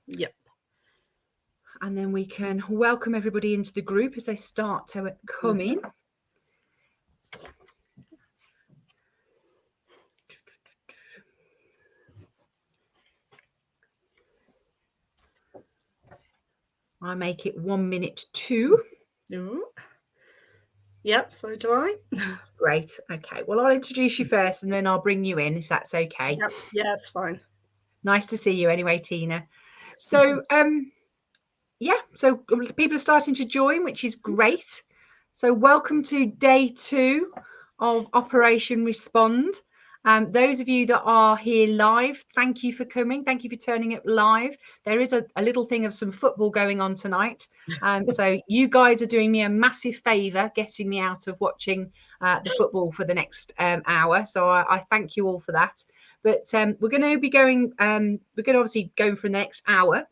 Yep. And then we can welcome everybody into the group as they start to come in. I make it 1 minute to. Ooh. Yep, so do I. Great. Okay. Well, I'll introduce you first and then I'll bring you in if that's okay. Yep. Yeah, it's fine. Nice to see you anyway, Tina. So, so people are starting to join, which is great. So welcome to day 2 of Operation Respond. Those of you that are here live, thank you for coming. Thank you for turning up live. There is a little thing of some football going on tonight. So you guys are doing me a massive favour getting me out of watching the football for the next hour. So I thank you all for that. But we're going to be going, we're going to obviously go for the next hour.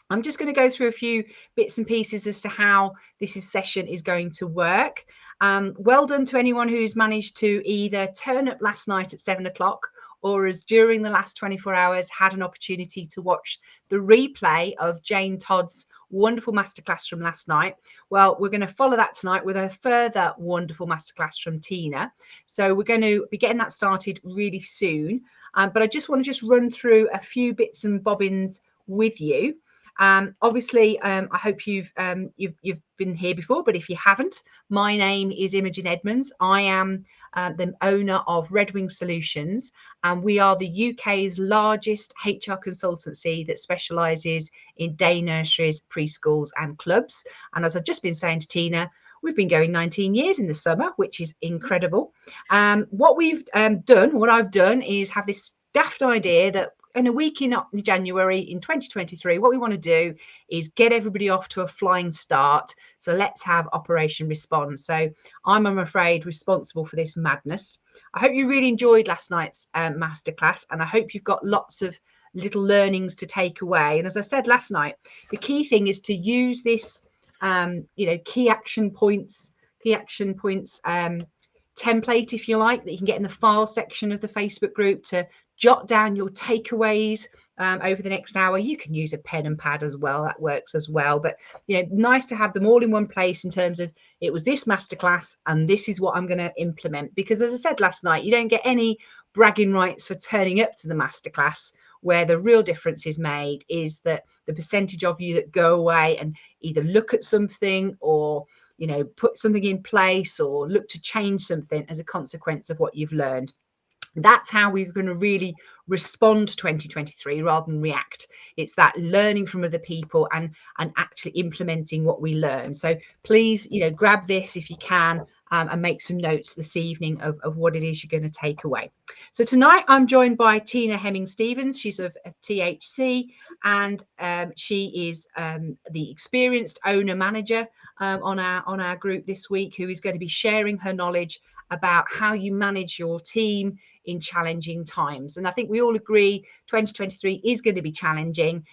I'm just going to go through a few bits and pieces as to how this session is going to work. Well done to anyone who's managed to either turn up last night at 7 o'clock or as during the last 24 hours had an opportunity to watch the replay of Jane Todd's wonderful masterclass from last night. Well, we're going to follow that tonight with a further wonderful masterclass from Tina. So we're going to be getting that started really soon. But I just want to run through a few bits and bobbins with you. Obviously, I hope you've been here before, but if you haven't, my name is Imogen Edmonds. I am the owner of Redwing Solutions, and we are the UK's largest HR consultancy that specialises in day nurseries, preschools and clubs. And as I've just been saying to Tina, we've been going 19 years in the summer, which is incredible. What I've done is have this daft idea that in a week in January in 2023, what we want to do is get everybody off to a flying start. So let's have Operation Respond. So I'm afraid, responsible for this madness. I hope you really enjoyed last night's masterclass, and I hope you've got lots of little learnings to take away. And as I said last night, the key thing is to use this, key action points template, if you like, that you can get in the file section of the Facebook group to jot down your takeaways over the next hour. You can use a pen and pad as well. That works as well. But, nice to have them all in one place in terms of it was this masterclass and this is what I'm going to implement. Because as I said last night, you don't get any bragging rights for turning up to the masterclass. Where the real difference is made is that the percentage of you that go away and either look at something or, put something in place or look to change something as a consequence of what you've learned. That's how we're going to really respond to 2023 rather than react. It's that learning from other people and actually implementing what we learn. So please, grab this if you can and make some notes this evening of what it is you're going to take away. So tonight I'm joined by Tina Hemming-Stevens. She's of THC, and she is the experienced owner manager on our group this week, who is going to be sharing her knowledge about how you manage your team in challenging times. And I think we all agree 2023 is going to be challenging.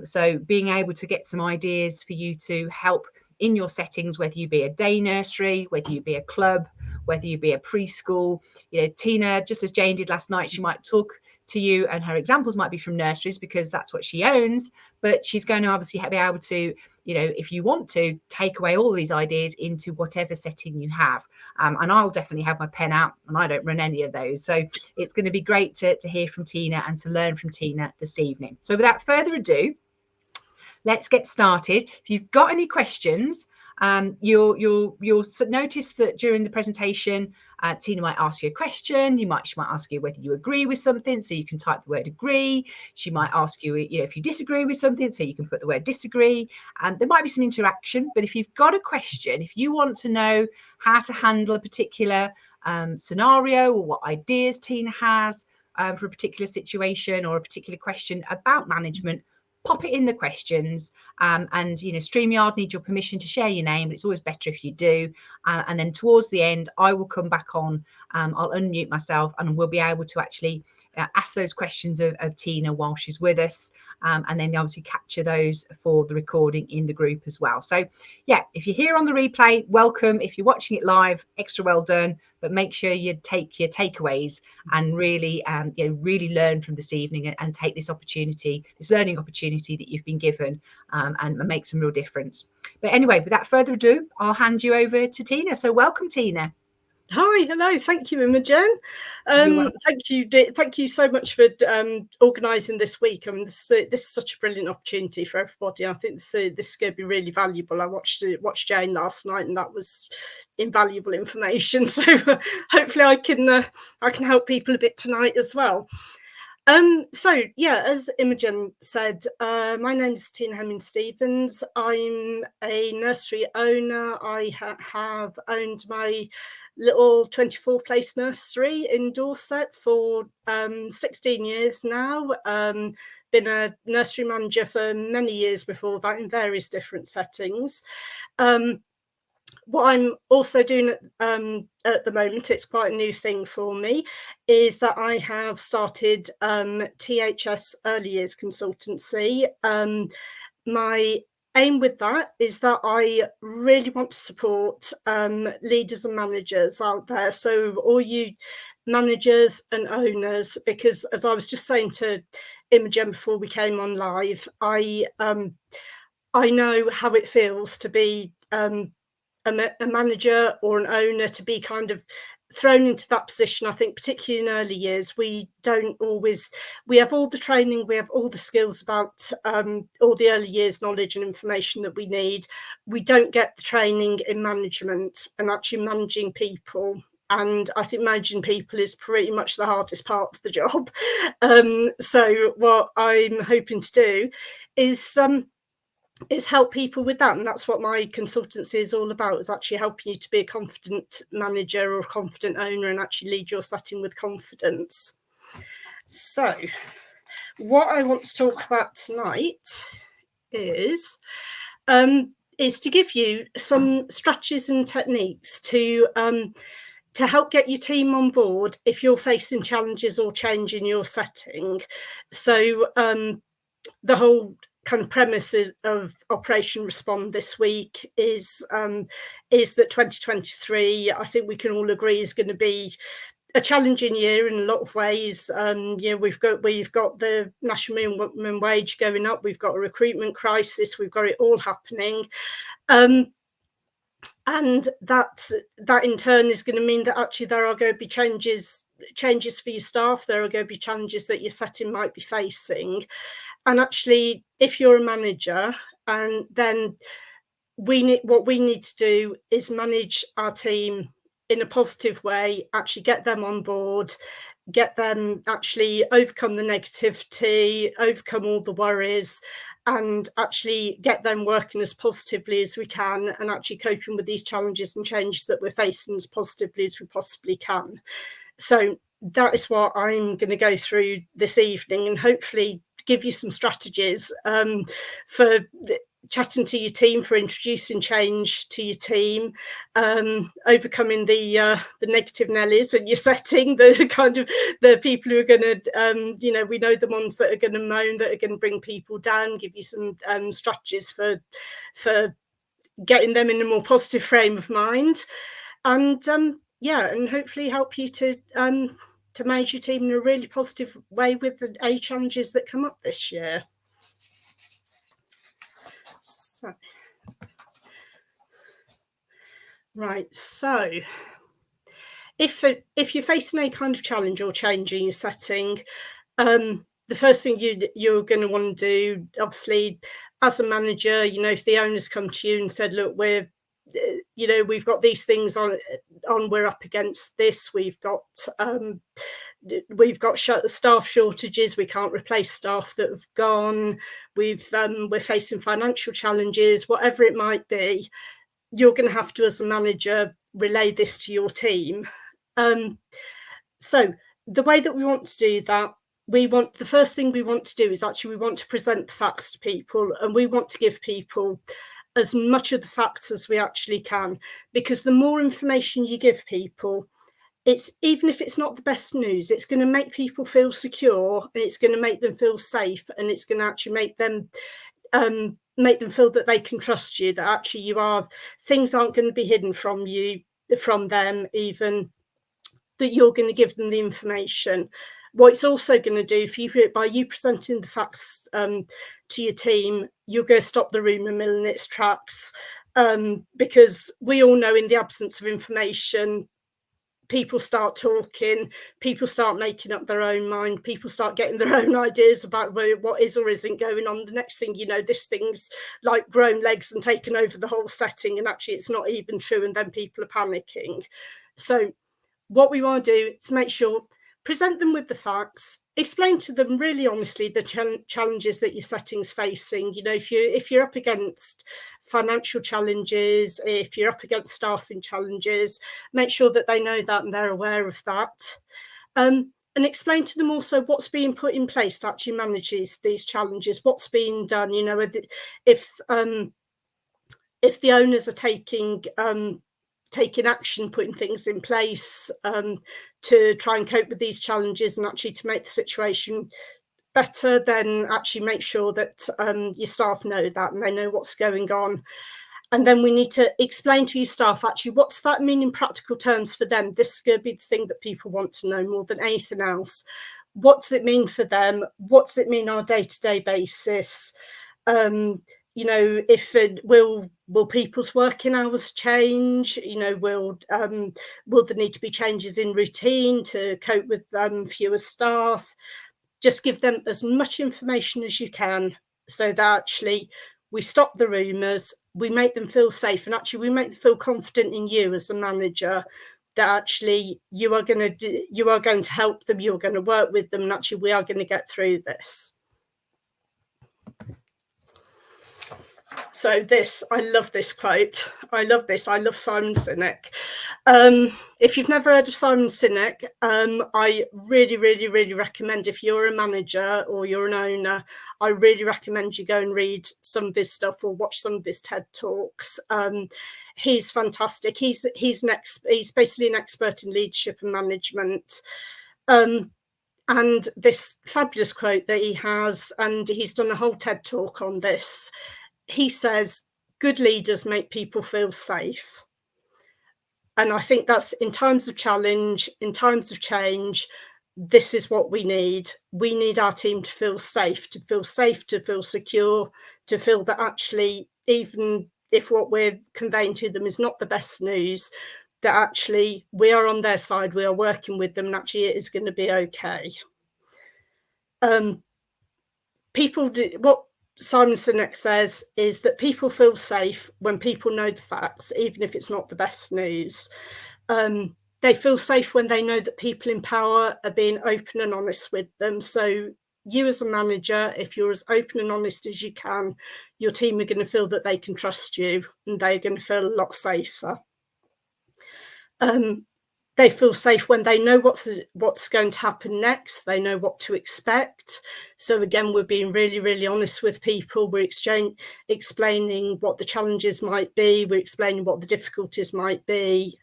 So being able to get some ideas for you to help in your settings, whether you be a day nursery, whether you be a club, whether you be a preschool. Tina, just as Jane did last night, she might talk to you, and her examples might be from nurseries because that's what she owns, but she's going to obviously be able to, if you want to, take away all these ideas into whatever setting you have. And I'll definitely have my pen out, and I don't run any of those. So it's going to be great to hear from Tina and to learn from Tina this evening. So without further ado, let's get started. If you've got any questions, you'll notice that during the presentation, Tina might ask you a question. She might ask you whether you agree with something, so you can type the word agree. She might ask you, if you disagree with something, so you can put the word disagree. There might be some interaction, but if you've got a question, if you want to know how to handle a particular scenario or what ideas Tina has for a particular situation or a particular question about management, pop it in the questions, and StreamYard need your permission to share your name, but it's always better if you do. And then towards the end, I will come back on. I'll unmute myself and we'll be able to actually ask those questions of Tina while she's with us, and then obviously capture those for the recording in the group as well. So yeah, if you're here on the replay, welcome. If you're watching it live, extra well done. But make sure you take your takeaways and really learn from this evening and take this learning opportunity opportunity that you've been given, and make some real difference. But anyway, without further ado, I'll hand you over to Tina. So welcome, Tina. Hi, hello. Thank you, Imogen. Thank you so much for organising this week. I mean, this is such a brilliant opportunity for everybody. I think this is going to be really valuable. I watched Jane last night, and that was invaluable information. So hopefully, I can help people a bit tonight as well. So yeah, as Imogen said, my name's Tina Hemming-Stevens. I'm a nursery owner. I have owned my little 24-place nursery in Dorset for 16 years now. Been a nursery manager for many years before that in various different settings. What I'm also doing at the moment, it's quite a new thing for me, is that I have started THS Early Years Consultancy. My aim with that is that I really want to support leaders and managers out there. So all you managers and owners, because as I was just saying to Imogen before we came on live, I know how it feels to be a manager or an owner, to be kind of thrown into that position. I think particularly in early years, we have all the training, we have all the skills about all the early years knowledge and information that we need. We don't get the training in management and actually managing people. And I think managing people is pretty much the hardest part of the job. So what I'm hoping to do is help people with that, and that's what my consultancy is all about, is actually helping you to be a confident manager or a confident owner and actually lead your setting with confidence. So what I want to talk about tonight is to give you some strategies and techniques to help get your team on board if you're facing challenges or change in your setting. So the whole kind of premises of Operation Respond this week is that 2023, I think we can all agree, is going to be a challenging year in a lot of ways. We've got the national minimum wage going up, we've got a recruitment crisis, we've got it all happening. And that in turn is going to mean that actually there are going to be changes for your staff. There are going to be challenges that your setting might be facing. And actually, if you're a manager, and then what we need to do is manage our team in a positive way, actually get them on board, get them actually overcome the negativity, overcome all the worries, and actually get them working as positively as we can, and actually coping with these challenges and changes that we're facing as positively as we possibly can. So that is what I'm going to go through this evening, and hopefully give you some strategies for chatting to your team, for introducing change to your team, overcoming the negative Nellies in your setting, the kind of the people who are going to, we know the ones that are going to moan, that are going to bring people down, give you some strategies for getting them in a more positive frame of mind, and and hopefully help you to manage your team in a really positive way with the challenges that come up this year. So, right, so if you're facing any kind of challenge or change in your setting, the first thing you're going to want to do, obviously, as a manager, if the owners come to you and said, look, we've got these things on, we're up against this, we've got staff shortages, we can't replace staff that have gone, we're facing financial challenges, whatever it might be, you're going to have to, as a manager, relay this to your team. So the way that we want to do that, the first thing we want to do is actually we want to present the facts to people, and we want to give people as much of the facts as we actually can, because the more information you give people, even if it's not the best news, it's going to make people feel secure, and it's going to make them feel safe, and it's going to actually make them feel that they can trust you, that actually things aren't going to be hidden from them, even that you're going to give them the information. What it's also going to do, by you presenting the facts to your team, you're going to stop the rumour mill in its tracks, because we all know in the absence of information, people start talking, people start making up their own mind, people start getting their own ideas about what is or isn't going on. The next thing you know, this thing's like grown legs and taken over the whole setting, and actually it's not even true, and then people are panicking. So what we want to do is make sure, present them with the facts, explain to them really honestly the challenges that your setting's facing. You know, if you're up against financial challenges, if you're up against staffing challenges, make sure that they know that and they're aware of that. And explain to them also what's being put in place to actually manage these challenges, what's being done. You know, if the owners are taking action, putting things in place to try and cope with these challenges and actually to make the situation better, then actually make sure that your staff know that and they know what's going on. And then we need to explain to your staff, actually, what's that mean in practical terms for them? This is going to be the thing that people want to know more than anything else. What does it mean for them? What does it mean on a day-to-day basis? You know, if will people's working hours change? You know, will there need to be changes in routine to cope with fewer staff? Just give them as much information as you can, so that actually we stop the rumours, we make them feel safe, and actually we make them feel confident in you as a manager, that actually you are going to help them, you're going to work with them, and actually we are going to get through this. So I love this quote. I love this. I love Simon Sinek. If you've never heard of Simon Sinek, I really, really, really recommend, if you're a manager or you're an owner, I really recommend you go and read some of his stuff or watch some of his TED Talks. He's fantastic. He's basically an expert in leadership and management. And this fabulous quote that he has, and he's done a whole TED Talk on this. He says, good leaders make people feel safe. And I think that's, in times of challenge, in times of change, this is what we need. We need our team to feel safe, to feel secure, to feel that actually, even if what we're conveying to them is not the best news, that actually we are on their side, we are working with them, and actually it is going to be okay. What Simon Sinek says is that people feel safe when people know the facts, even if it's not the best news. They feel safe when they know that people in power are being open and honest with them. So you as a manager, if you're as open and honest as you can, your team are going to feel that they can trust you, and they're going to feel a lot safer. They feel safe when they know what's going to happen next. They know what to expect. So again, we're being really, really honest with people. We're explaining what the challenges might be. We're explaining what the difficulties might be.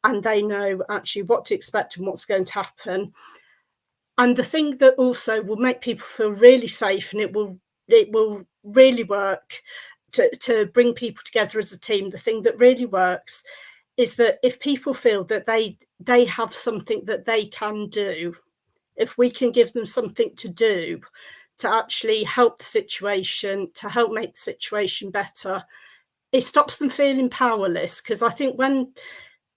And they know actually what to expect and what's going to happen. And the thing that also will make people feel really safe, and it will really work to bring people together as a team, the thing that really works is that if people feel that they have something that they can do, if we can give them something to do to actually help the situation, to help make the situation better, it stops them feeling powerless. Because I think when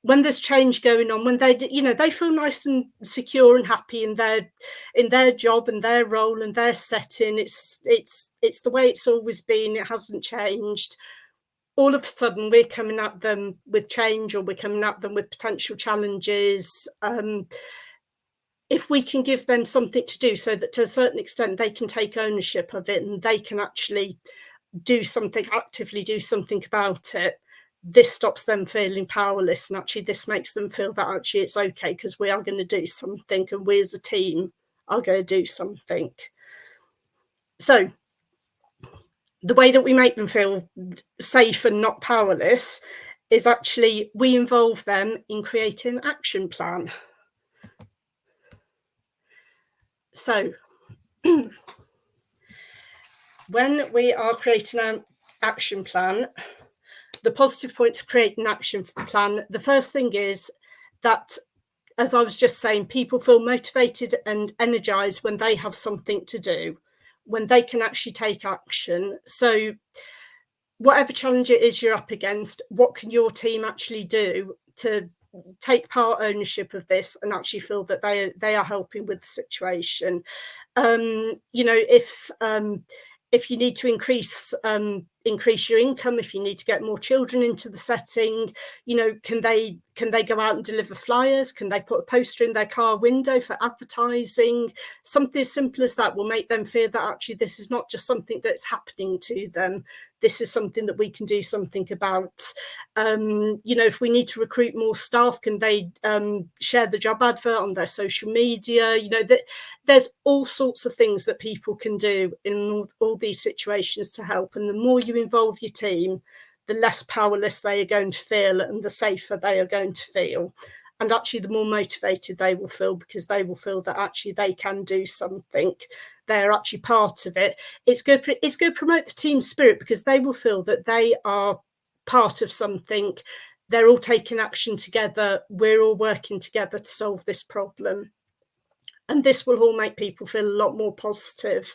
there's change going on, when they feel nice and secure and happy in their job and their role and their setting, it's the way it's always been, it hasn't changed. All of a sudden we're coming at them with change, or we're coming at them with potential challenges. If we can give them something to do, so that to a certain extent they can take ownership of it and they can actually actively do something about it, this stops them feeling powerless, and actually this makes them feel that actually it's okay, because we are going to do something, and we as a team are going to do something. So the way that we make them feel safe and not powerless is actually we involve them in creating an action plan. So when we are creating an action plan, the positive point to create an action plan, the first thing is that as I was just saying, people feel motivated and energized when they have something to do, when they can actually take action. So whatever challenge it is you're up against, what can your team actually do to take part ownership of this and actually feel that they are helping with the situation? You know, if you need to increase your income, if you need to get more children into the setting, you know, can they go out and deliver flyers? Can they put a poster in their car window for advertising? Something as simple as that will make them feel that actually this is not just something that's happening to them. This is something that we can do something about. You know, if we need to recruit more staff, can they share the job advert on their social media? You know, that there's all sorts of things that people can do in all these situations to help. And the more you involve your team, the less powerless they are going to feel and the safer they are going to feel. And actually, the more motivated they will feel, because they will feel that actually they can do something. They're actually part of it. It's going to promote the team spirit, because they will feel that they are part of something. They're all taking action together. We're all working together to solve this problem. And this will all make people feel a lot more positive.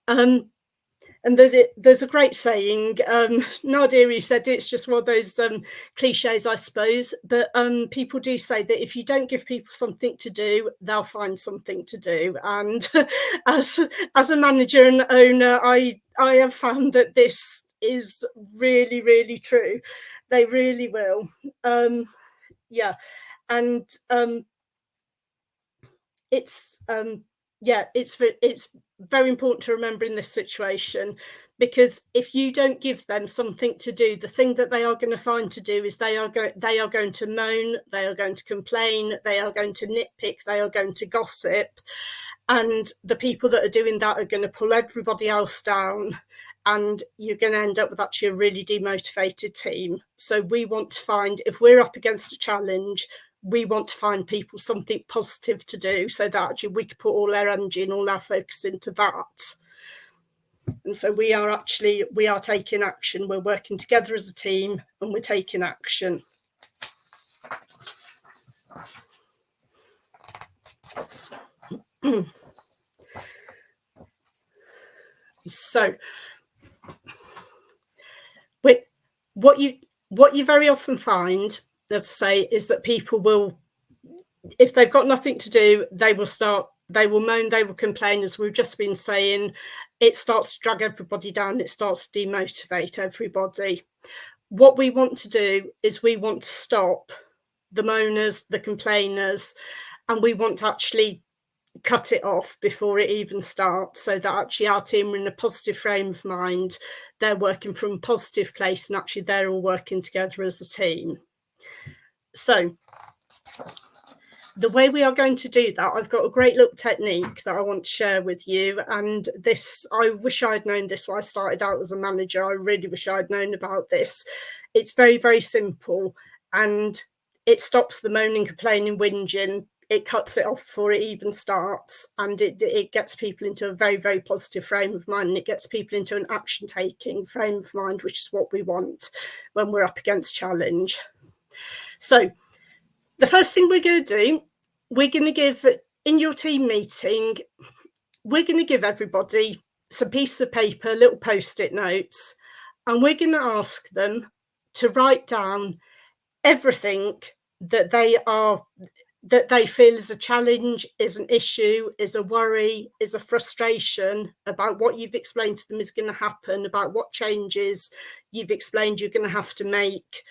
And there's a great saying, Nadia said it's just one of those cliches, I suppose, but people do say that if you don't give people something to do, they'll find something to do. And as a manager and owner, I have found that this is really, really true. They really will. Yeah. And it's very important to remember in this situation, because if you don't give them something to do, the thing that they are going to find to do is they are going to moan, they are going to complain, they are going to nitpick, they are going to gossip, and the people that are doing that are going to pull everybody else down, and you're going to end up with actually a really demotivated team. So we want to find, if we're up against a challenge, we want to find people something positive to do, so that actually we can put all our energy and all our focus into that. And so we are taking action. We're working together as a team, and we're taking action. So what you very often find, as I say, is that people will, if they've got nothing to do, they will moan, they will complain, as we've just been saying. It starts to drag everybody down. It starts to demotivate everybody. What we want to do is we want to stop the moaners, the complainers, and we want to actually cut it off before it even starts, so that actually our team are in a positive frame of mind. They're working from a positive place, and actually they're all working together as a team. So the way we are going to do that, I've got a great little technique that I want to share with you. And this, I wish I'd known this when I started out as a manager. I really wish I'd known about this. It's very, very simple, and it stops the moaning, complaining, whinging. It cuts it off before it even starts, and it gets people into a very, very positive frame of mind, and it gets people into an action-taking frame of mind, which is what we want when we're up against challenge. So the first thing we're going to do, we're going to give, in your team meeting, we're going to give everybody some pieces of paper, little post-it notes, and we're going to ask them to write down everything that they feel is a challenge, is an issue, is a worry, is a frustration about what you've explained to them is going to happen, about what changes you've explained you're going to have to make.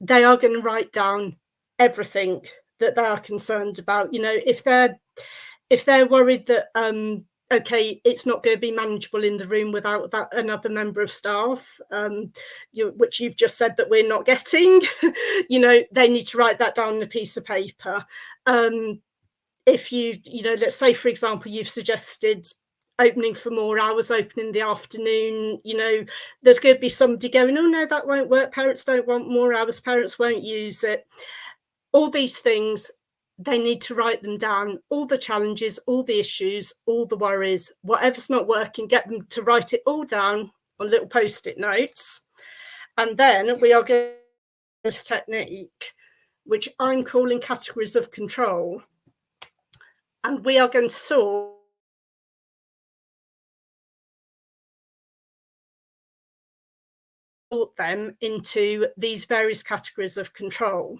They are going to write down everything that they are concerned about. You know, if they're worried that okay, it's not going to be manageable in the room without that another member of staff, which you've just said that we're not getting, you know, they need to write that down on a piece of paper. If you know, let's say, for example, you've suggested opening for more hours, opening in the afternoon, you know, there's going to be somebody going, oh no, that won't work, parents don't want more hours, parents won't use it. All these things, they need to write them down, all the challenges, all the issues, all the worries, whatever's not working, get them to write it all down on little post-it notes. And then we are going to this technique. which I'm calling categories of control. And we are going to sort them into these various categories of control.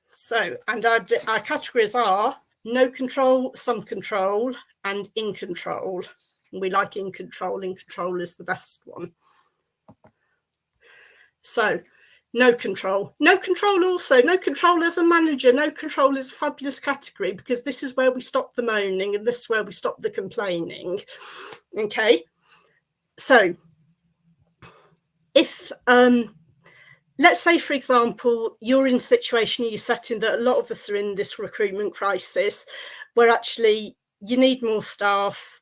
So, and our categories are no control, some control, and in control. We like in control. In control is the best one. So, no control. No control also. No control as a manager. No control is a fabulous category, because this is where we stop the moaning and this is where we stop the complaining. Okay. So, if let's say, for example, you're in a situation, you're setting that a lot of us are in this recruitment crisis, where actually you need more staff,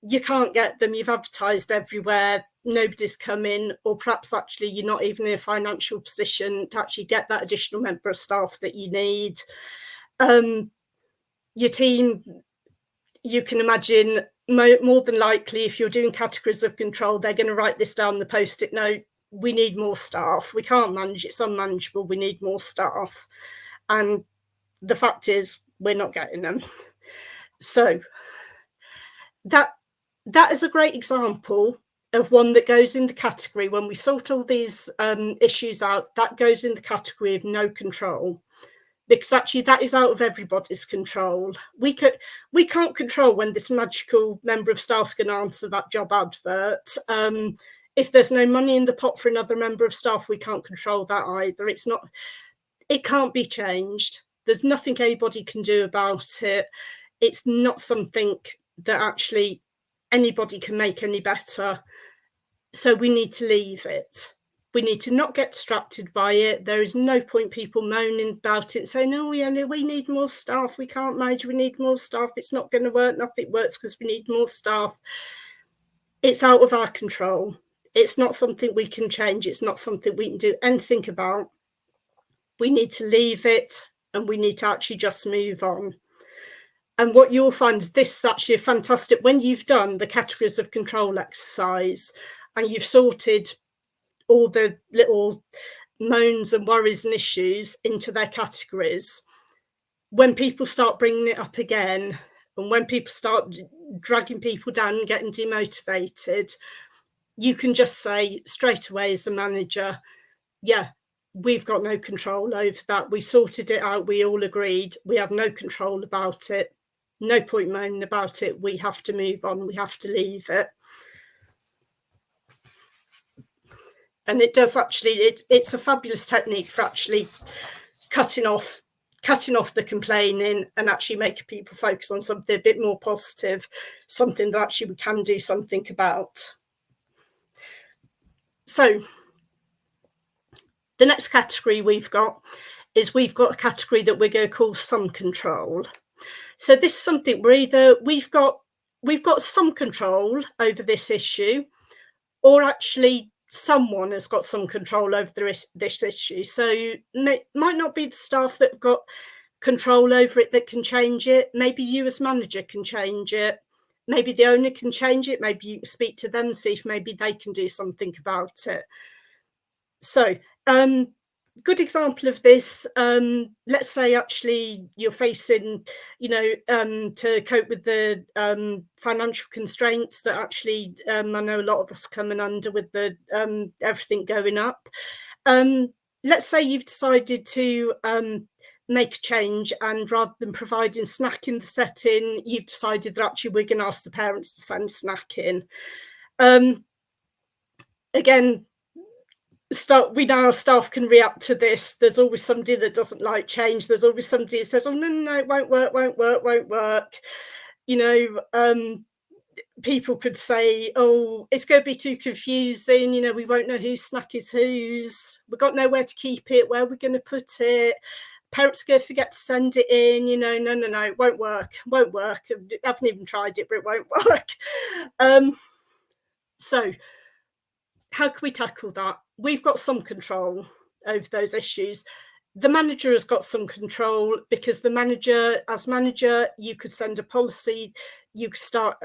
you can't get them, you've advertised everywhere, nobody's coming, or perhaps actually you're not even in a financial position to actually get that additional member of staff that you need. Your team, you can imagine, more than likely, if you're doing categories of control, they're going to write this down the post-it note: we need more staff, we can't manage, it's unmanageable, we need more staff. And the fact is, we're not getting them. So that is a great example of one that goes in the category, when we sort all these issues out, that goes in the category of no control, because actually that is out of everybody's control. We can't control when this magical member of staff's going to answer that job advert. If there's no money in the pot for another member of staff, we can't control that either. It can't be changed. There's nothing anybody can do about it. It's not something that actually anybody can make any better. So we need to leave it. We need to not get distracted by it. There is no point people moaning about it, saying, oh, yeah, no, we need more staff, we can't manage, we need more staff, it's not going to work, nothing works because we need more staff. It's out of our control. It's not something we can change. It's not something we can do anything about. We need to leave it, and we need to actually just move on. And what you'll find is this is actually a fantastic, when you've done the categories of control exercise and you've sorted all the little moans and worries and issues into their categories, when people start bringing it up again, and when people start dragging people down and getting demotivated, you can just say straight away as a manager, yeah, we've got no control over that. We sorted it out. We all agreed. We have no control about it. No point moaning about it. We have to move on. We have to leave it. And it does actually, it's a fabulous technique for actually cutting off the complaining and actually making people focus on something a bit more positive, something that actually we can do something about. So the next category we've got a category that we're going to call some control. So this is something where either we've got some control over this issue, or actually someone has got some control over this issue. So it might not be the staff that have got control over it that can change it. Maybe you as manager can change it. Maybe the owner can change it. Maybe you speak to them and see if maybe they can do something about it. So good example of this, let's say actually you're facing, to cope with the financial constraints that actually I know a lot of us are coming under with the everything going up. Let's say you've decided to make a change, and rather than providing snack in the setting, you've decided that actually we're going to ask the parents to send snack in. Again, we know our staff can react to this. There's always somebody that doesn't like change. There's always somebody that says, oh, no, it won't work. People could say, oh, it's going to be too confusing. We won't know whose snack is whose. We've got nowhere to keep it. Where are we going to put it? Parents are going to forget to send it in. No, it won't work. I haven't even tried it, but it won't work. So how can we tackle that? We've got some control over those issues. The manager has got some control, because as manager, you could send a policy, you could start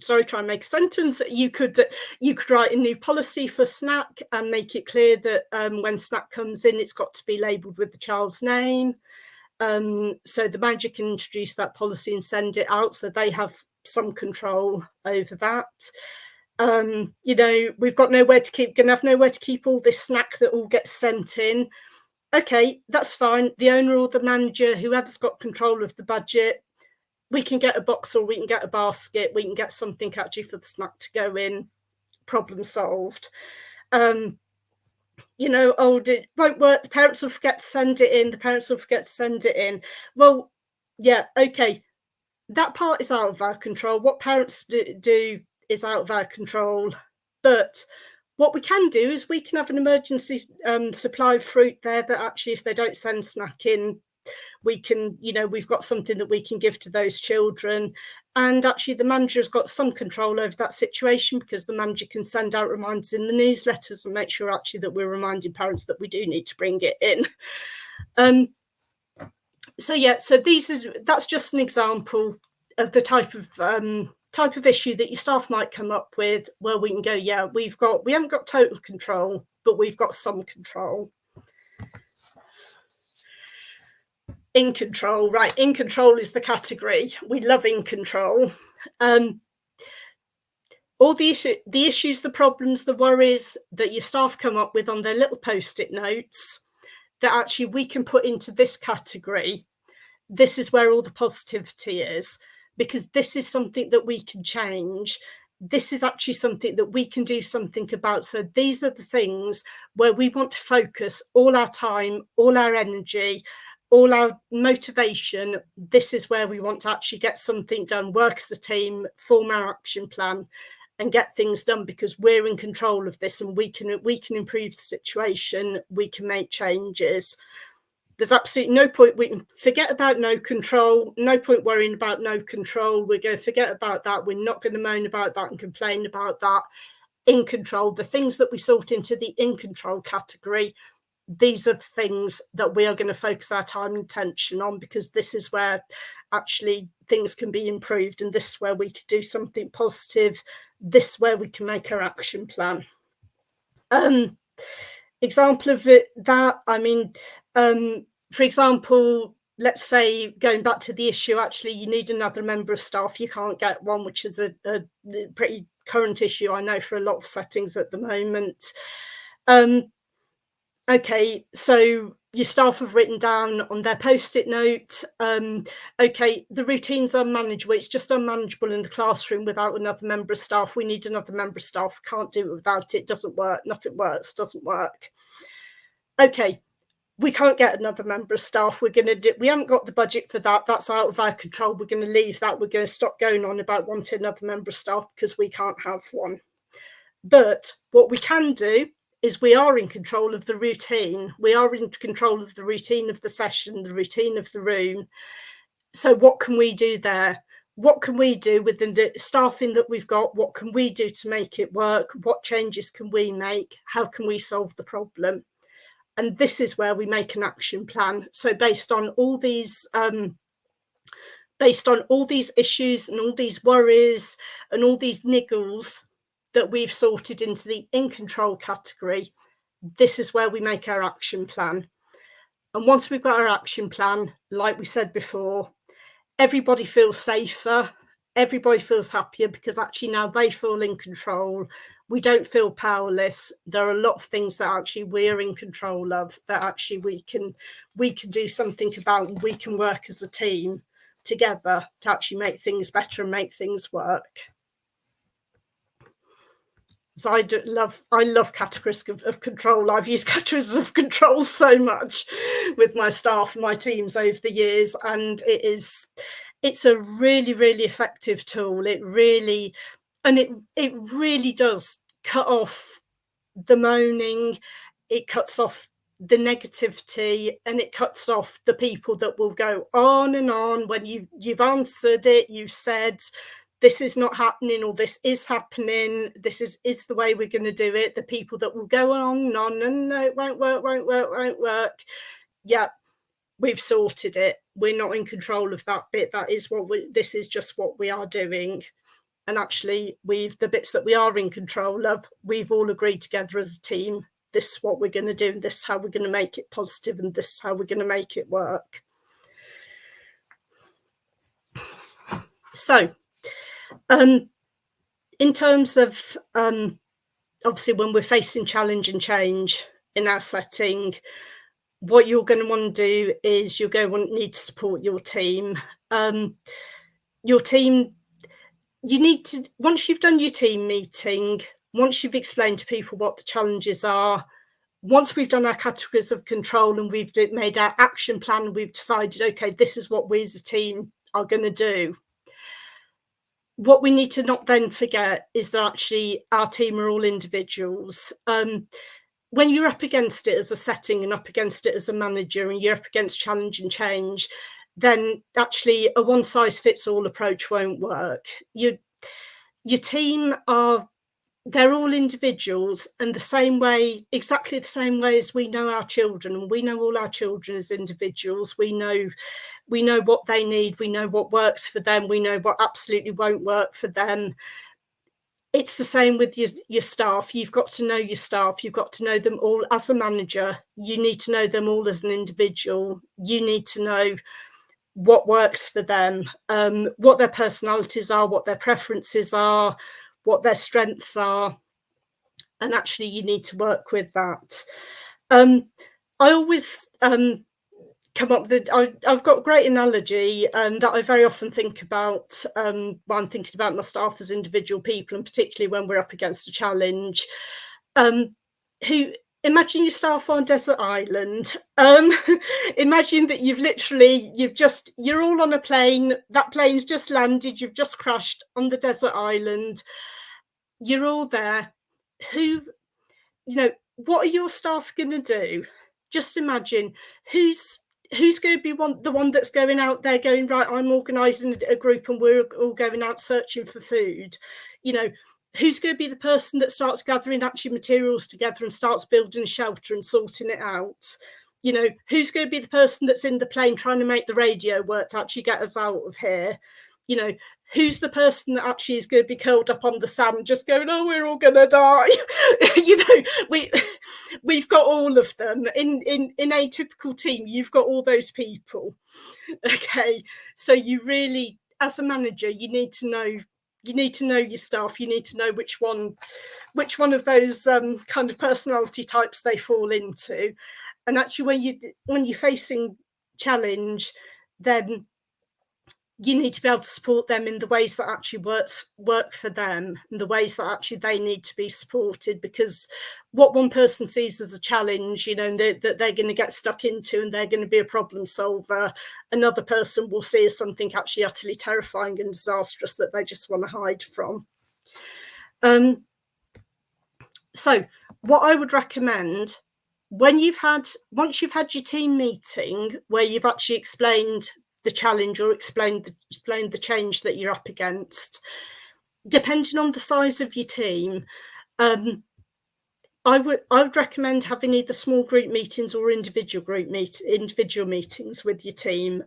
sorry, try and make a sentence. You could write a new policy for snack and make it clear that when snack comes in, it's got to be labelled with the child's name. So the manager can introduce that policy and send it out, so they have some control over that. You know, we've got nowhere to keep, gonna have nowhere to keep all this snack that all gets sent in. Okay, that's fine. The owner or the manager, whoever's got control of the budget, we can get a box or we can get a basket. We can get something actually for the snack to go in. Problem solved. You know, oh, it won't work. The parents will forget to send it in. The parents will forget to send it in. Well, yeah, okay. That part is out of our control. What parents do is out of our control. But what we can do is we can have an emergency supply of fruit there that actually, if they don't send snack in, we can, you know, we've got something that we can give to those children. And actually the manager's got some control over that situation, because the manager can send out reminders in the newsletters and make sure actually that we're reminding parents that we do need to bring it in. So yeah, so that's just an example of the type of issue that your staff might come up with, where we can go, yeah, we haven't got total control, but we've got some control. In control, right? In control is the category. We love in control. All the issues, the problems, the worries that your staff come up with on their little post-it notes, that actually we can put into this category. This is where all the positivity is, because this is something that we can change. This is actually something that we can do something about. So these are the things where we want to focus all our time, all our energy, all our motivation. This is where we want to actually get something done, work as a team, form our action plan and get things done, because we're in control of this and we can improve the situation, we can make changes. There's absolutely no point, we can forget about no control, no point worrying about no control. We're going to forget about that. We're not going to moan about that and complain about that. In control, the things that we sort into the in control category, these are the things that we are going to focus our time and attention on, because this is where actually things can be improved, and this is where we could do something positive. This is where we can make our action plan. Example of it, that, I mean, for example, let's say, going back to the issue, actually you need another member of staff, you can't get one, which is a pretty current issue, I know, for a lot of settings at the moment. Okay, so your staff have written down on their post-it note, okay, the routine's unmanageable. It's just unmanageable in the classroom without another member of staff. We need another member of staff. Can't do it without it. Doesn't work. Nothing works. Doesn't work. Okay, we can't get another member of staff. We haven't got the budget for that. That's out of our control. We're going to leave that. We're going to stop going on about wanting another member of staff because we can't have one. But what we can do is we are in control of the routine. We are in control of the routine of the session, the routine of the room. So what can we do there? What can we do within the staffing that we've got? What can we do to make it work? What changes can we make? How can we solve the problem? And this is where we make an action plan. So based on all these issues and all these worries and all these niggles that we've sorted into the in control category, this is where we make our action plan. And once we've got our action plan, like we said before, everybody feels safer, everybody feels happier, because actually now they feel in control. We don't feel powerless. There are a lot of things that actually we're in control of, that actually we can do something about, and we can work as a team together to actually make things better and make things work. So I love categories of control. I've used categories of control so much with my staff and my teams over the years, and it's a really, really effective tool. It really does cut off the moaning. It cuts off the negativity, and it cuts off the people that will go on and on when you've answered it, you've said this is not happening, or this is happening, this is the way we're going to do it. The people that will go on and on, and no, it won't work. Yeah, we've sorted it. We're not in control of that bit. That is this is just what we are doing. and actually the bits that we are in control of, we've all agreed together as a team, this is what we're going to do, and this is how we're going to make it positive, and this is how we're going to make it work. So in terms of obviously when we're facing challenge and change in our setting, what you're going to want to do is you're going to need to support your team. Your team, you need to, once you've done your team meeting, once you've explained to people what the challenges are, once we've done our categories of control and we've made our action plan, we've decided, okay, this is what we as a team are going to do. What we need to not then forget is that actually our team are all individuals. When you're up against it as a setting and up against it as a manager, and you're up against challenge and change, then actually a one-size-fits-all approach won't work. Your team they're all individuals, and exactly the same way as we know our children, and we know all our children as individuals. We know what they need, we know what works for them, we know what absolutely won't work for them. It's the same with your staff. You've got to know your staff. You've got to know them all as a manager. You need to know them all as an individual. You need to know what works for them, what their personalities are, what their preferences are, what their strengths are. And actually, you need to work with that. I always come up with, I've got a great analogy that I very often think about when I'm thinking about my staff as individual people, and particularly when we're up against a challenge. Imagine your staff on a desert island. Imagine that you're all on a plane, that plane's just landed, you've just crashed on the desert island, you're all there. What are your staff going to do? Just imagine who's going to be the one that's going out there going, right, I'm organising a group and we're all going out searching for food. Who's going to be the person that starts gathering actually materials together and starts building a shelter and sorting it out? Who's going to be the person that's in the plane trying to make the radio work to actually get us out of here? Who's the person that actually is going to be curled up on the sand just going, oh, we're all going to die? We've got all of them. In a typical team, you've got all those people. Okay, so you really, as a manager, you need to know your staff. You need to know which one of those kind of personality types they fall into. And actually, when you're facing challenge, then you need to be able to support them in the ways that actually work for them, and the ways that actually they need to be supported, because what one person sees as a challenge, that they're going to get stuck into and they're going to be a problem solver, another person will see as something actually utterly terrifying and disastrous that they just want to hide from. So what I would recommend, once you've had your team meeting where you've actually explained the challenge or explained the change that you're up against, depending on the size of your team, I would recommend having either small group meetings or individual meetings with your team.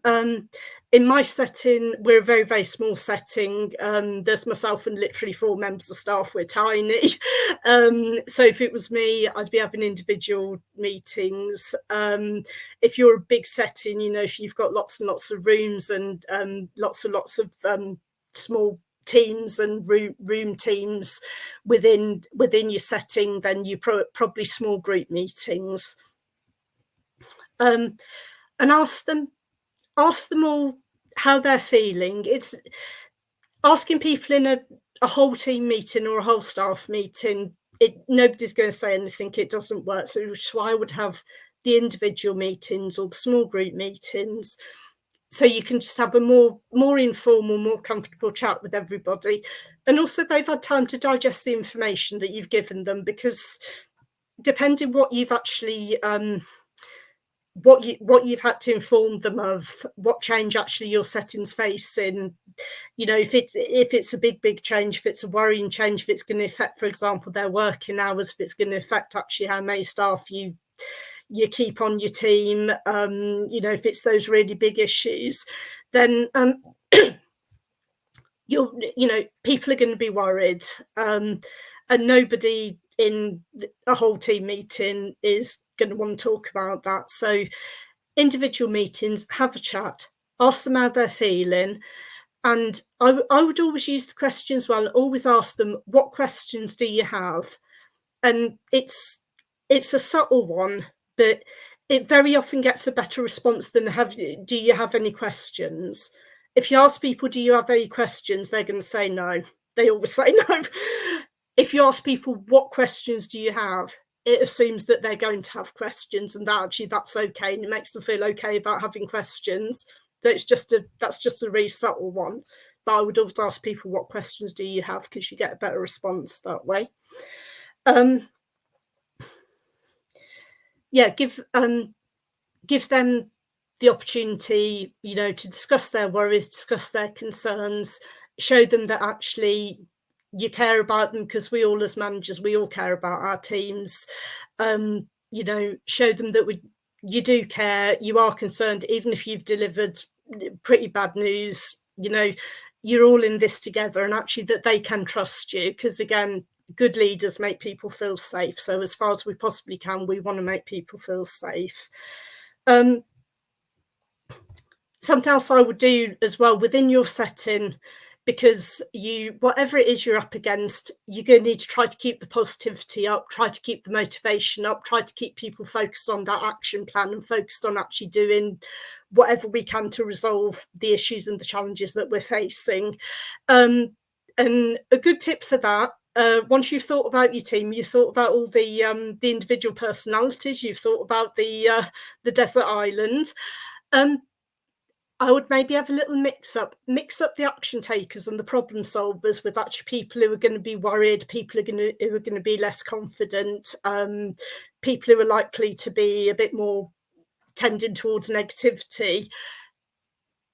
In my setting, we're a very, very small setting. There's myself and literally 4 members of staff. We're tiny. So if it was me, I'd be having individual meetings. If you're a big setting, if you've got lots and lots of rooms and lots of small teams and room teams within your setting, then you probably small group meetings. And ask them all how they're feeling. It's asking people in a whole team meeting or a whole staff meeting, nobody's going to say anything, it doesn't work. So I would have the individual meetings or the small group meetings, so you can just have a more informal, more comfortable chat with everybody. And also they've had time to digest the information that you've given them, because depending what you've actually what you've had to inform them of, what change actually your setting's facing, if it's a big change, if it's a worrying change, if it's going to affect, for example, their working hours, if it's going to affect actually how many staff you keep on your team, if it's those really big issues, then people are going to be worried, and nobody in a whole team meeting is going to want to talk about that. So individual meetings, have a chat, ask them how they're feeling. And I would always use the questions well, always ask them, what questions do you have? And it's a subtle one, but it very often gets a better response than do you have any questions? If you ask people, do you have any questions, they're going to say no. They always say no. If you ask people, what questions do you have? It assumes that they're going to have questions, and that actually that's okay, and it makes them feel okay about having questions. So that's just a really subtle one. But I would always ask people, what questions do you have? Because you get a better response that way. Yeah, give them the opportunity, to discuss their worries, discuss their concerns, show them that actually you care about them, because we all, as managers, we all care about our teams. Show them that you do care, you are concerned, even if you've delivered pretty bad news, you're all in this together, and actually that they can trust you, because again, good leaders make people feel safe. So as far as we possibly can, we want to make people feel safe. Something else I would do as well within your setting, because whatever it is you're up against, you're going to need to try to keep the positivity up, try to keep the motivation up, try to keep people focused on that action plan and focused on actually doing whatever we can to resolve the issues and the challenges that we're facing. And a good tip for that, once you've thought about your team, you've thought about all the individual personalities, you've thought about the desert island, I would maybe have a little mix up the action takers and the problem solvers with actually people who are going to be worried, people who are going to be less confident, people who are likely to be a bit more tending towards negativity.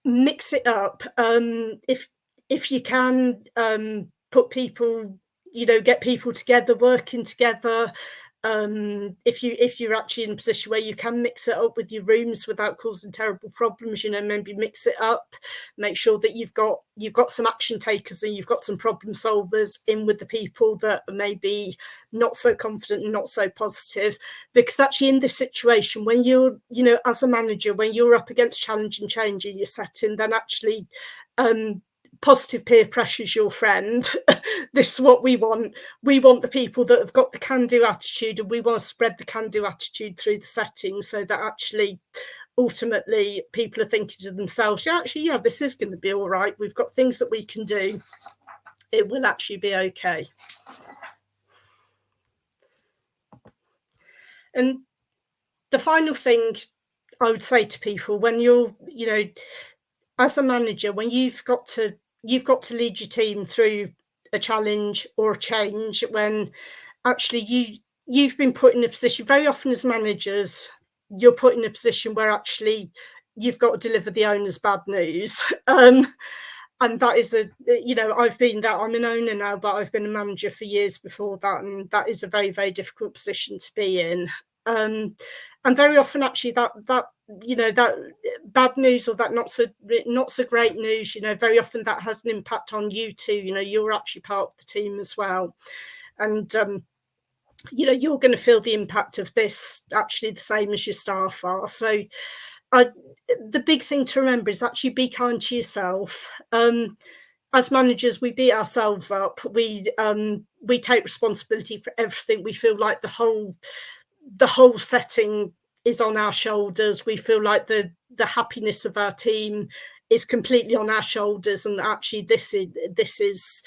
Mix it up. If you can, put people, get people together, working together. If you're actually in a position where you can mix it up with your rooms without causing terrible problems, maybe mix it up, make sure that you've got some action takers and you've got some problem solvers in with the people that are maybe not so confident and not so positive. Because actually in this situation, when you're, as a manager, when you're up against challenge and change in your setting, then actually positive peer pressure is your friend. This is what we want. We want the people that have got the can-do attitude, and we want to spread the can-do attitude through the setting, so that actually ultimately people are thinking to themselves, yeah, this is going to be all right. We've got things that we can do. It will actually be okay. And the final thing I would say to people, when you're, as a manager, when you've got to lead your team through a challenge or a change, when actually you've been put in a position, very often as managers, you're put in a position where actually you've got to deliver the owner's bad news. And that is I've been that. I'm an owner now, but I've been a manager for years before that, and that is a very, very difficult position to be in. And very often, actually, that that bad news, or that not so great news, very often that has an impact on you too. You're actually part of the team as well, and you're going to feel the impact of this actually the same as your staff are. So the big thing to remember is actually be kind to yourself. As managers, we beat ourselves up. We take responsibility for everything. We feel like the whole setting is on our shoulders. We feel like the happiness of our team is completely on our shoulders, and actually this is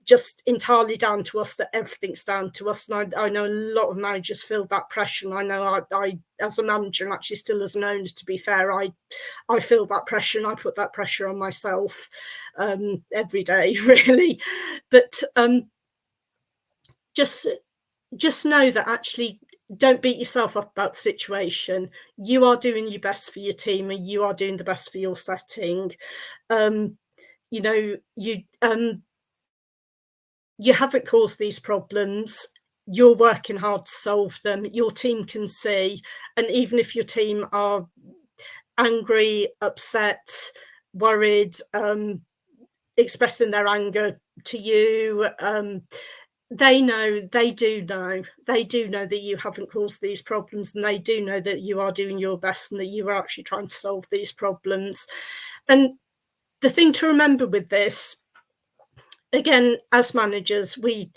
just entirely down to us, that everything's down to us. And I know a lot of managers feel that pressure, and I know I as a manager, and actually still as an owner, to be fair, I feel that pressure, and I put that pressure on myself every day, really. But just know that actually, don't beat yourself up about the situation. You are doing your best for your team, and you are doing the best for your setting. You haven't caused these problems. You're working hard to solve them. Your team can see. And even if your team are angry, upset, worried, expressing their anger to you. They do know that you haven't caused these problems, and they do know that you are doing your best and that you are actually trying to solve these problems. And the thing to remember with this, again, as managers, we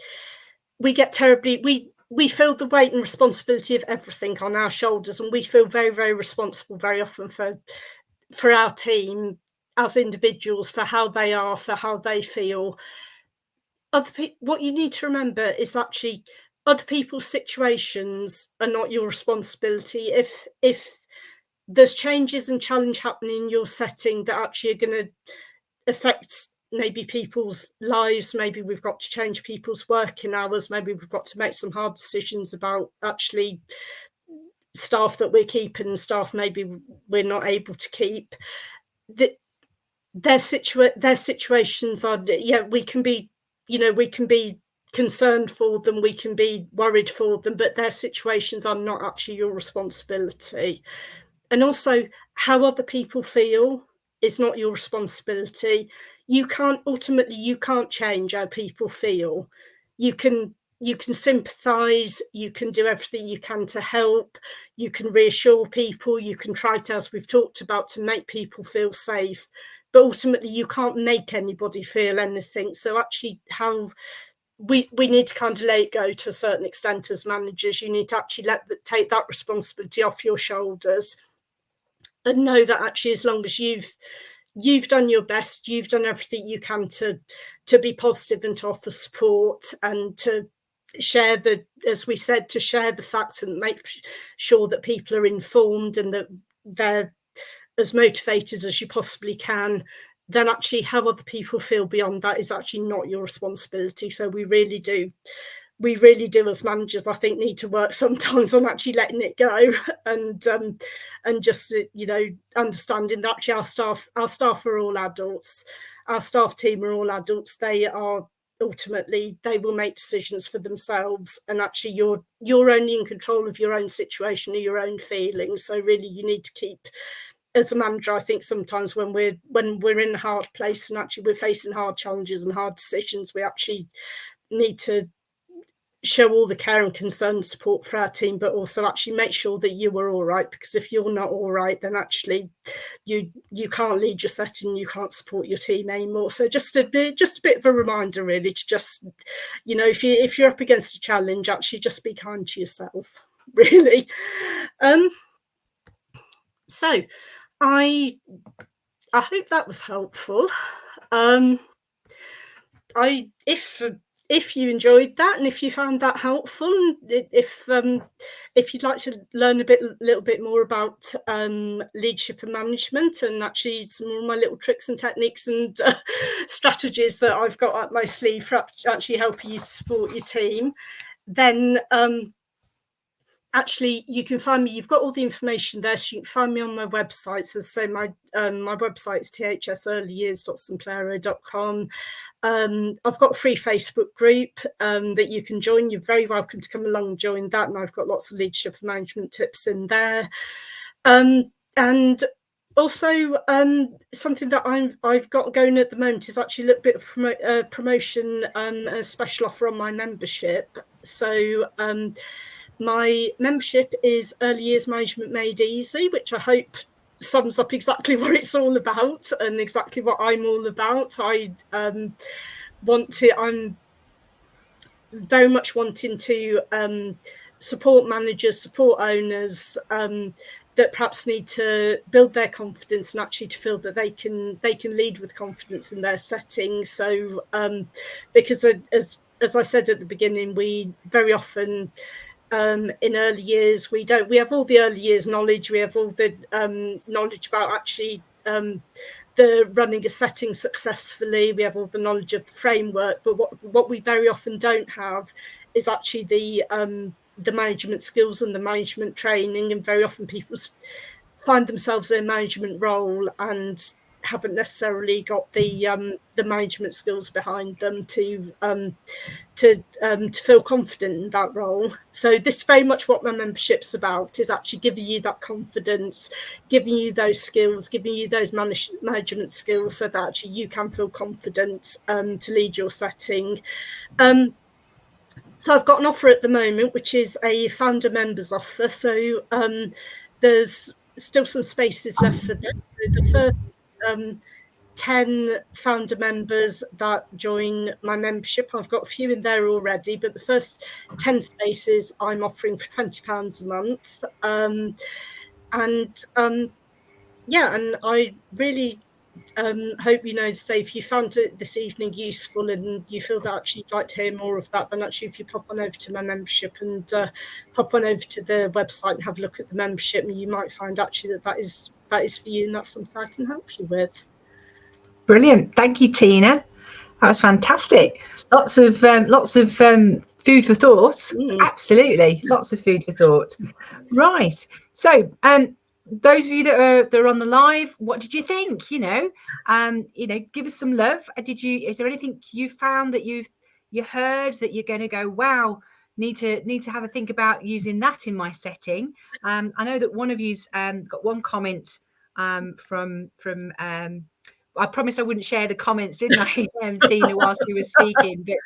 get terribly, we feel the weight and responsibility of everything on our shoulders, and we feel very, very responsible very often for our team as individuals, for how they are, for how they feel. What you need to remember is actually other people's situations are not your responsibility. If there's changes and challenge happening in your setting that actually are going to affect maybe people's lives, maybe we've got to change people's working hours, maybe we've got to make some hard decisions about actually staff that we're keeping and staff maybe we're not able to keep. Their situations are, we can be, we can be concerned for them, we can be worried for them, but their situations are not actually your responsibility. And also, how other people feel is not your responsibility. You can't change how people feel. You can sympathise, you can do everything you can to help, you can reassure people, you can try to, as we've talked about, to make people feel safe, but ultimately you can't make anybody feel anything. So actually, how we need to kind of let it go to a certain extent as managers. You need to actually take that responsibility off your shoulders and know that actually, as long as you've done your best, you've done everything you can to be positive and to offer support and to share as we said, to share the facts and make sure that people are informed and that they're as motivated as you possibly can, then actually how other people feel beyond that is actually not your responsibility. So we really do as managers, I think, need to work sometimes on actually letting it go and just understanding that actually our staff are all adults, our staff team are all adults. They are ultimately, they will make decisions for themselves, and actually you're only in control of your own situation or your own feelings. So really you need to keep, as a manager, I think sometimes when we're in a hard place and actually we're facing hard challenges and hard decisions, we actually need to show all the care and concern and support for our team, but also actually make sure that you are all right, because if you're not all right, then actually you can't lead your setting, you can't support your team anymore. So just a bit of a reminder, really, to just, if you're up against a challenge, actually just be kind to yourself, really. So I hope that was helpful. If you enjoyed that, and if you found that helpful, and if you'd like to learn a little bit more about leadership and management, and actually some more of my little tricks and techniques and strategies that I've got up my sleeve for actually helping you to support your team, then actually you can find me. You've got all the information there, so you can find me on my website. So my website is thsearlyyears.sinclairo.com. I've got a free Facebook group that you can join. You're very welcome to come along and join that, and I've got lots of leadership and management tips in there. And also, something that I've got going at the moment is actually a little bit of promotion, a special offer on my membership. So my membership is Early Years Management Made Easy, which I hope sums up exactly what it's all about and exactly what I'm all about. I'm very much wanting to support managers, support owners that perhaps need to build their confidence and actually to feel that they can lead with confidence in their setting. So because as I said at the beginning, we very often in early years, we have all the early years knowledge, we have all the knowledge about actually the running a setting successfully, we have all the knowledge of the framework, but what we very often don't have is actually the management skills and the management training. And very often people find themselves in a management role and haven't necessarily got the management skills behind them to feel confident in that role. So this is very much what my membership's about, is actually giving you that confidence, giving you those skills, giving you those management skills, so that actually you can feel confident to lead your setting. So I've got an offer at the moment, which is a founder members offer. So there's still some spaces left for this. So the first 10 founder members that join my membership, I've got a few in there already, but the first 10 spaces I'm offering for £20 a month. Yeah, and I really hope, say if you found it this evening useful and you feel that actually you'd like to hear more of that, then actually if you pop on over to my membership and pop on over to the website and have a look at the membership, you might find actually that is for you, and that's something I can help you with. Brilliant. Thank you, Tina. That was fantastic. Lots of food for thought. Absolutely, lots of food for thought. Right. So, those of you that are on the live, what did you think? Give us some love. Is there anything you found that you heard that you're going to go, wow, need to have a think about using that in my setting? I know that one of you's got one comment from I promised I wouldn't share the comments, didn't I, Tina, whilst you were speaking? But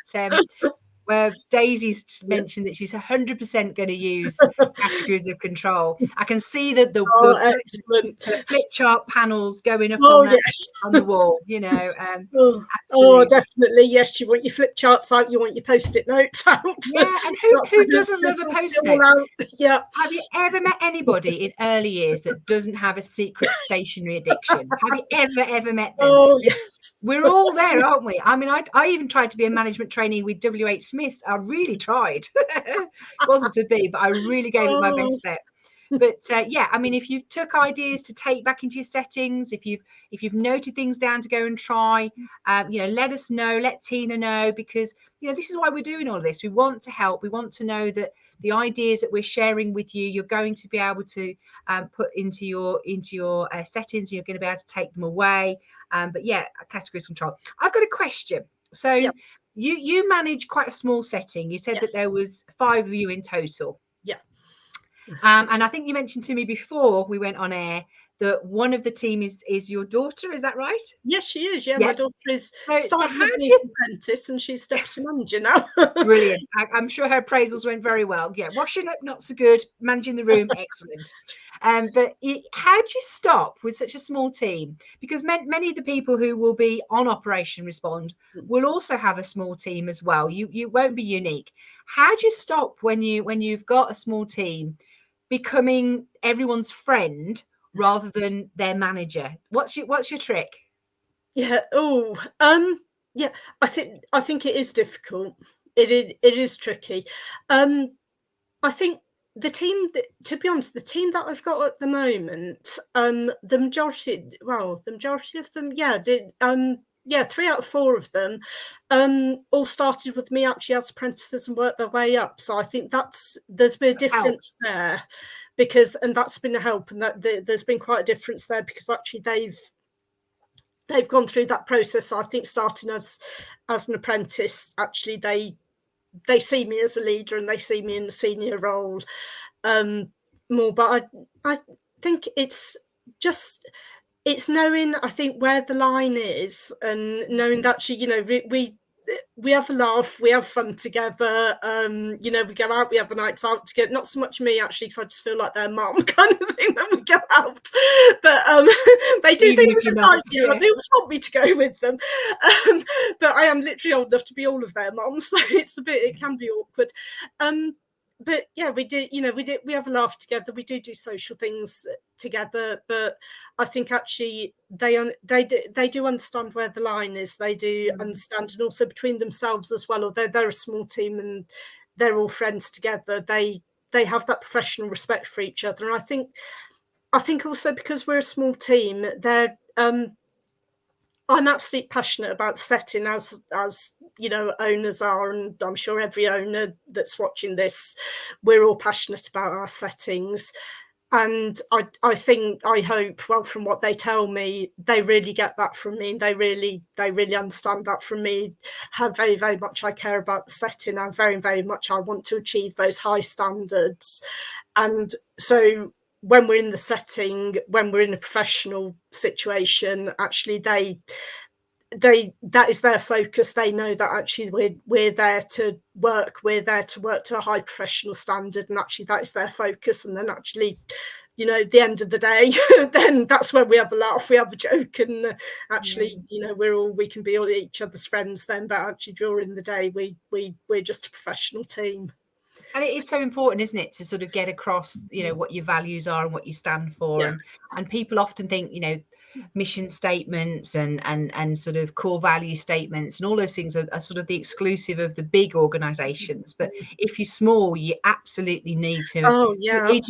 where Daisy's mentioned that she's 100% going to use categories of control. I can see that the flip chart panels going up on the wall. Definitely, yes. You want your flip charts out. You want your post-it notes out. Yeah, and who doesn't love a post-it note? Yeah. Have you ever met anybody in early years that doesn't have a secret stationery addiction? Have you ever met them? Oh, yes. We're all there, aren't we? I mean, I even tried to be a management trainee with W.H. Smiths. I really tried. It wasn't to be, but I really gave it my best bet. But I mean, if you've took ideas to take back into your settings, if you've noted things down to go and try, let us know, let Tina know, because this is why we're doing all of this. We want to help. We want to know that the ideas that we're sharing with you, you're going to be able to put into your settings. You're going to be able to take them away. Categories control. I've got a question. So you manage quite a small setting. You said that there was 5 of you in total. Yeah. And I think you mentioned to me before we went on air that one of the team is your daughter. Is that right? Yes, she is. Yeah, my daughter is starting as an apprentice, and she's deputy manager now. Brilliant. I'm sure her appraisals went very well. Yeah, washing up not so good, managing the room excellent. But how do you stop with such a small team? Because many of the people who will be on Operation Respond will also have a small team as well. You won't be unique. How do you stop when you've got a small team becoming everyone's friend rather than their manager? What's your trick? Yeah. I think it is difficult. It is tricky. I think the team, to be honest, the team that I've got at the moment, the majority of them, did 3 out of 4 of them all started with me actually as apprentices and worked their way up. So I think there's been a difference there, and that's been a help, and that there's been quite a difference there, because actually they've gone through that process. So I think starting as an apprentice, actually they see me as a leader and they see me in the senior role more. But I think it's knowing, I think, where the line is, and knowing that we have a laugh, we have fun together. We go out, we have a night out together. Not so much me actually, because I just feel like their mum kind of thing when we go out. But they do things like they always want me to go with them. But I am literally old enough to be all of their mums, so it can be awkward. But yeah, we have a laugh together. We do social things together, but I think actually they do understand where the line is. They do understand, and also between themselves as well. Although they're a small team and they're all friends together, they have that professional respect for each other. And I think also because we're a small team, I'm absolutely passionate about the setting, as owners are, and I'm sure every owner that's watching this, we're all passionate about our settings. And I hope, well, from what they tell me, they really get that from me, and they really understand that from me, how very, very much I care about the setting, and very, very much I want to achieve those high standards. And so when we're in the setting, when we're in a professional situation, actually that is their focus. They know that actually we're there to work to a high professional standard, and actually that is their focus. And then actually, you know, at the end of the day, then that's when we have a laugh, we have a joke, and actually, you know, we can be all each other's friends then. But actually, during the day, we're just a professional team. And it's so important, isn't it, to sort of get across, you know, what your values are and what you stand for. Yeah. And people often think, you know, mission statements and sort of core value statements and all those things are sort of the exclusive of the big organizations. But if you're small, you absolutely need to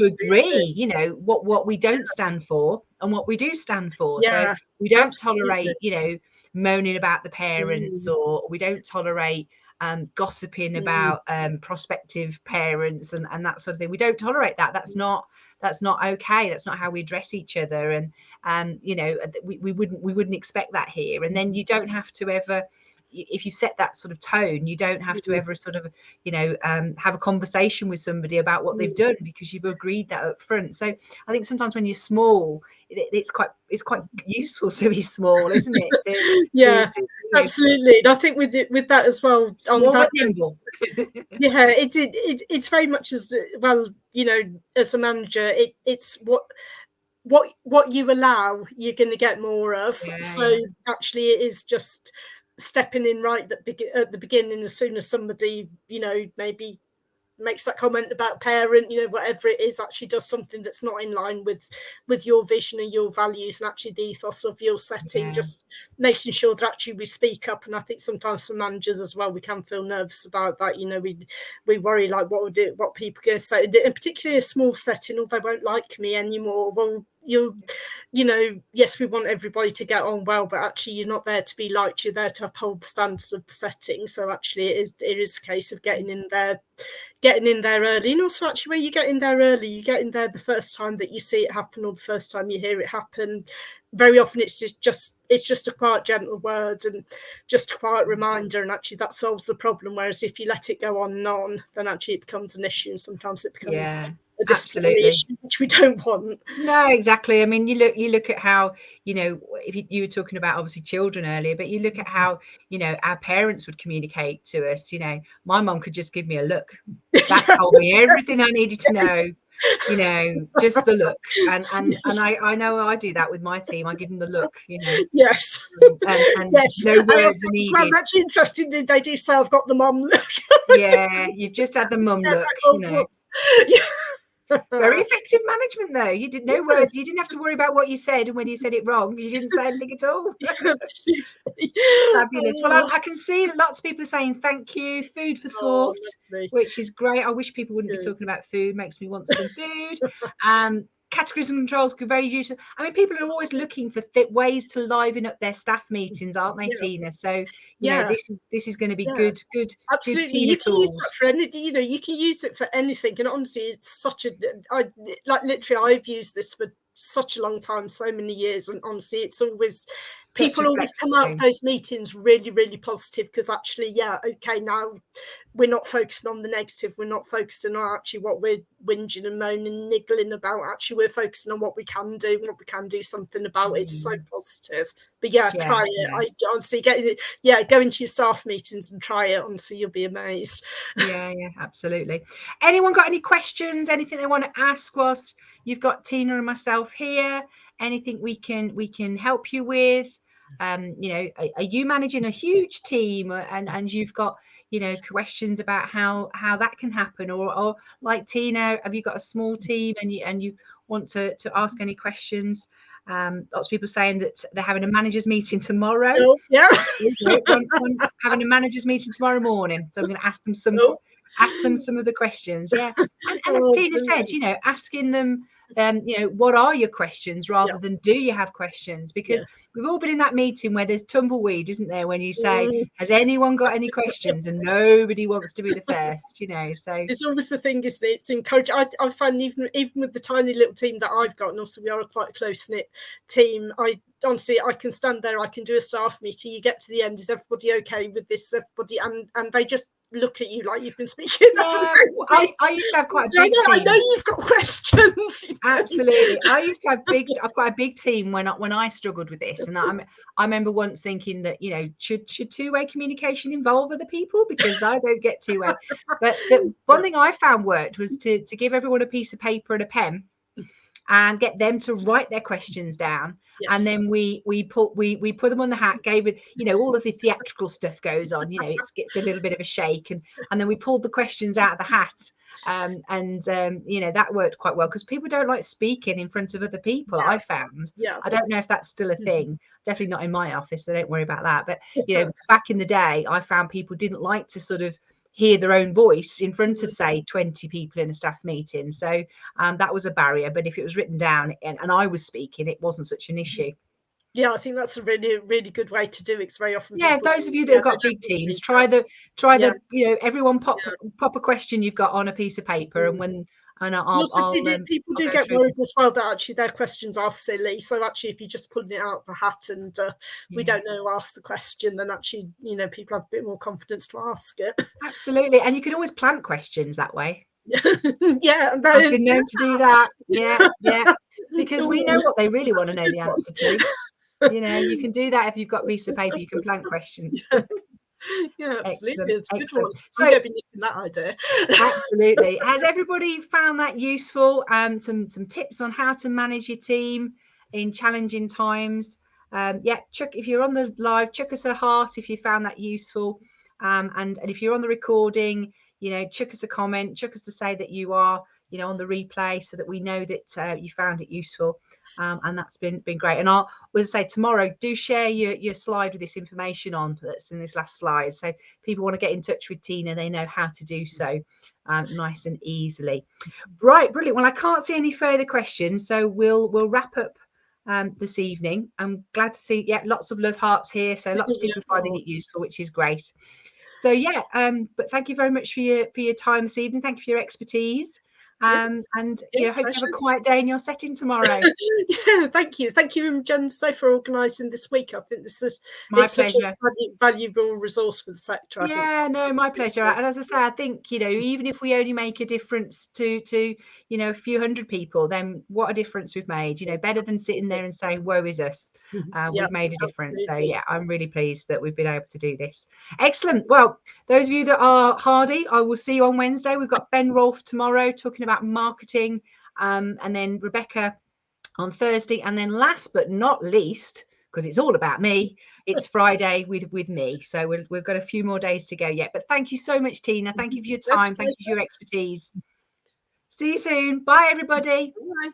agree, you know, what we don't stand for and what we do stand for. So we don't tolerate, you know, moaning about the parents, or we don't tolerate gossiping about prospective parents and that sort of thing. We don't tolerate that. That's not okay. That's not how we address each other. And you know, we wouldn't expect that here. And then you don't have to ever, if you set that sort of tone, you don't have to ever sort of, you know, have a conversation with somebody about what they've done, because you've agreed that up front. So I think sometimes when you're small, it's quite useful to be small, isn't it? Absolutely. And I think with that as well, small but nimble. It's very much as well, you know, as a manager, it's what you allow, you're going to get more of. Actually, it is just stepping in right at the beginning, as soon as somebody, you know, maybe makes that comment about parent, you know, whatever it is, actually does something that's not in line with your vision and your values and actually the ethos of your setting, just making sure that actually we speak up. And I think sometimes for managers as well, we can feel nervous about that. You know, we worry like what people are going to say, and particularly a small setting, they won't like me anymore. Well, you know, yes, we want everybody to get on well, but actually you're not there to be liked, you're there to uphold the standards of the setting. So actually it is a case of getting in there early. And also actually when you get in there early, you get in there the first time that you see it happen, or the first time you hear it happen. Very often it's just a quiet, gentle word and just a quiet reminder, and actually that solves the problem. Whereas if you let it go on and on, then actually it becomes an issue, and sometimes it becomes a disciplinary issue, which we don't want. No, exactly. I mean, you look at how, you know, if you were talking about obviously children earlier, but you look at how, you know, our parents would communicate to us. You know, my mum could just give me a look. That told me everything I needed to know. You know, just the look. And I know I do that with my team. I give them the look, you know. Yes. And no words are needed. Well, that's interesting that they do say I've got the mum look. Yeah, you've just had the mum look, you know. Very effective management, though. You did no words. You didn't have to worry about what you said and whether you said it wrong, because you didn't say anything at all. Fabulous. Well, I can see lots of people are saying thank you. Food for thought, which is great. I wish people wouldn't be talking about food. Makes me want some food. Categories and controls could very useful. I mean, people are always looking for ways to liven up their staff meetings, aren't they, Tina? So you know, this is going to be good. Absolutely, you can use that for anything. You know, you can use it for anything. And honestly, it's such a literally, I've used this for such a long time, so many years, and honestly, it's always people always come out of those meetings really, really positive, because actually, now we're not focusing on the negative, we're not focusing on actually what we're whinging and moaning and niggling about. Actually, we're focusing on what we can do something about. It's so positive. But try it. I honestly go into your staff meetings and try it. Honestly, you'll be amazed. Yeah, absolutely. Anyone got any questions, anything they want to ask whilst you've got Tina and myself here? Anything we can help you with? You know, are you managing a huge team and you've got, you know, questions about how that can happen, or like Tina, have you got a small team and you want to ask any questions? Lots of people saying that they're having a managers meeting tomorrow. One having a managers meeting tomorrow morning, so I'm going to ask them some Ask them some of the questions. Yeah. And as Oh, Tina said, brilliant. asking them, what are your questions rather than do you have questions? Because Yes. we've all been in that meeting where there's tumbleweed, isn't there? When you say, Mm. has anyone got any questions? And nobody wants to be the first, so. It's always the thing, isn't it? It's encouraging. I find even with the tiny little team that I've got, and also we are a quite close-knit team, honestly, I can stand there, I can do a staff meeting, you get to the end, is everybody okay with this? Everybody, and they just look at you like you've been speaking. Yeah, I used to have quite a big I team. know you've got questions. Absolutely. I've got a big team when I struggled with this. And I remember once thinking that, should two-way communication involve other people? Because I don't get two-way. But one thing I found worked was to give everyone a piece of paper and a pen and get them to write their questions down. Yes. And then we put them on the hat, gave it, all of the theatrical stuff goes on, it gets a little bit of a shake, and then we pulled the questions out of the hat. That worked quite well, because people don't like speaking in front of other people. I found. I don't know if that's still a thing. Definitely not in my office, so don't worry about that. But back in the day, I found people didn't like to sort of hear their own voice in front of, say, 20 people in a staff meeting. So that was a barrier. But if it was written down and I was speaking, it wasn't such an issue. Yeah, I think that's a really, really good way to do it. It's very often. Yeah, those of you that have got big teams, try the everyone pop a question you've got on a piece of paper, and people do get worried as well that actually their questions are silly. So actually, if you're just pulling it out of the hat and we don't know who asked the question, then actually, people have a bit more confidence to ask it. Absolutely, and you can always plant questions that way. Yeah, I've been known to do that. Yeah, because we know what they really want to know the answer to. You can do that if you've got a piece of paper. You can plant questions. Yeah, absolutely. It's a good one. So, I'm going to be using that idea. Absolutely. Has everybody found that useful? Some tips on how to manage your team in challenging times. Chuck, if you're on the live, chuck us a heart if you found that useful. And if you're on the recording, chuck us a comment, chuck us to say that you are, on the replay, so that we know that you found it useful. And that's been great. And I'll say tomorrow, do share your slide with this information on that's in this last slide. So people want to get in touch with Tina, they know how to do so nice and easily. Right, brilliant. Well, I can't see any further questions, so we'll wrap up this evening. I'm glad to see lots of love hearts here, so lots of people finding it useful, which is great. So but thank you very much for your time this evening. Thank you for your expertise. Hope you have a quiet day in your setting tomorrow. Thank you, Jen, for organising this week. I think this is pleasure. Such a valuable resource for the sector. My pleasure. And as I say, I think even if we only make a difference to a few hundred people, then what a difference we've made. Better than sitting there and saying, "Woe is us." We've made a difference. Absolutely. So I'm really pleased that we've been able to do this. Excellent. Well, those of you that are hardy, I will see you on Wednesday. We've got Ben Rolfe tomorrow talking about marketing, and then Rebecca on Thursday, and then last but not least, because it's all about me, it's Friday with me. So we've got a few more days to go yet. But thank you so much, Tina. Thank you for your time. Thank you for your expertise. See you soon. Bye, everybody. Bye.